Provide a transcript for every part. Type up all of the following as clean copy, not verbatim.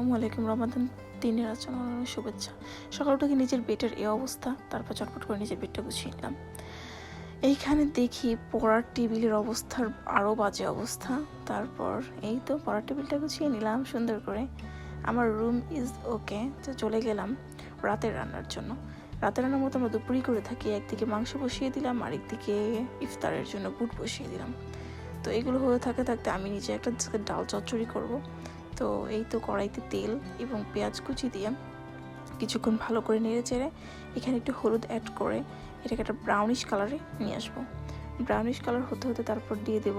আসসালামু আলাইকুম। রমাদান দিনের আচরণ শুভেচ্ছা। সকাল থেকে নিজের বেডের এই অবস্থা, তারপর চটপট করে নিজের বেডটা গুছিয়ে নিলাম। এইখানে দেখি পড়ার টেবিলের অবস্থার আরও বাজে অবস্থা। তারপর এই তো পড়ার টেবিলটা গুছিয়ে নিলাম সুন্দর করে। আমার রুম ইজ ওকে। তো চলে গেলাম রাতের রান্নার জন্য। রাতের রান্নার মতো আমরা দুপুরই করে থাকি। একদিকে মাংস বসিয়ে দিলাম, আরেকদিকে ইফতারের জন্য বুট বসিয়ে দিলাম। তো এগুলো হয়ে থাকতে আমি নিজে একটা ডাল চচ্চড়ি করব। তো এই তো কড়াইতে তেল এবং পেঁয়াজ কুচি দিয়ে কিছুক্ষণ ভালো করে নেড়ে চেড়ে এখানে একটু হলুদ অ্যাড করে এটাকে একটা ব্রাউনিশ কালারে নিয়ে আসবো। ব্রাউনিশ কালার হতে হতে তারপর দিয়ে দেব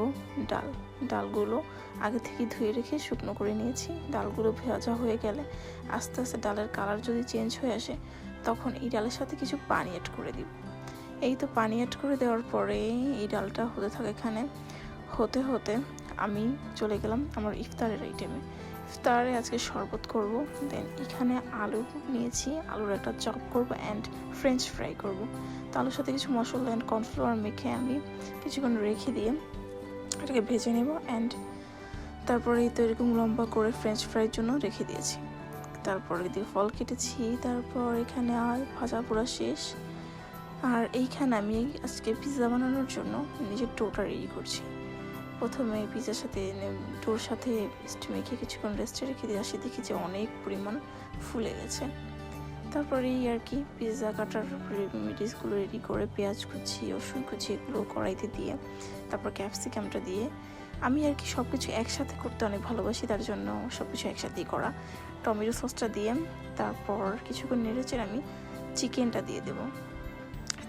ডালগুলো আগে থেকে ধুয়ে রেখে শুকনো করে নিয়েছি। ডালগুলো ভাজা হয়ে গেলে আস্তে আস্তে ডালের কালার যদি চেঞ্জ হয়ে আসে তখন এই ডালের সাথে কিছু পানি অ্যাড করে দিব। এই তো পানি অ্যাড করে দেওয়ার পরে এই ডালটা হতে থাকে। এখানে হতে হতে আমি চলে গেলাম আমার ইফতারের আইটেমে। ইফতারে আজকে শরবত করব। দেন এখানে আলু নিয়েছি, আলুর একটা চপ করব অ্যান্ড ফ্রেঞ্চ ফ্রাই করব। তো আলুর সাথে কিছু মশলা অ্যান্ড কর্নফ্লাওয়ার মেখে আমি কিছুক্ষণ রেখে দিয়ে এটাকে ভেজে নেব। অ্যান্ড তারপরে এই তো এরকম লম্বা করে ফ্রেঞ্চ ফ্রাইয়ের জন্য রেখে দিয়েছি। তারপরে দিয়ে ফল কেটেছি। তারপর এখানে আর ভাজা পোড়া শেষ। আর এইখানে আমি আজকে পিৎজা বানানোর জন্য নিজের ডোটা রেডি করছি। প্রথমে পিৎজার সাথে ডোর সাথে পেস্ট মেখে কিছুক্ষণ রেস্টে রেখে দিয়ে আসি, দেখি যে অনেক পরিমাণ ফুলে গেছে। তারপরে এই আর কি পিৎজা কাটার রেমিডিসগুলো রেডি করে পেঁয়াজ কুচি, রসুন কুচি এগুলো কড়াইতে দিয়ে তারপর ক্যাপসিকামটা দিয়ে আমি আর কি সব কিছু একসাথে করতে অনেক ভালোবাসি, তার জন্য সব কিছু একসাথেই করা। টমেটো সসটা দিয়ে তারপর কিছুক্ষণ নেড়েচেড়ে আমি চিকেনটা দিয়ে দেবো।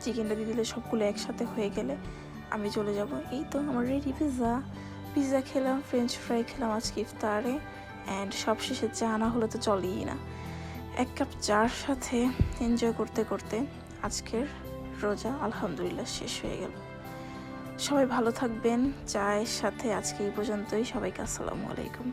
চিকেনটা দিয়ে দিলে সবগুলো একসাথে হয়ে গেলে আমি চলে যাব। এই তো আমার রেডি পিৎজা খেলাম, ফ্রেঞ্চ ফ্রাই খেলাম আজকে ইফতারে। অ্যান্ড সবশেষে চা না হলে তো চলেই না। এক কাপ চার সাথে এনজয় করতে করতে আজকের রোজা আলহামদুলিল্লাহ শেষ হয়ে গেল। সবাই ভালো থাকবেন। চায়ের সাথে আজকে এই পর্যন্তই। সবাইকে আসসালামু আলাইকুম।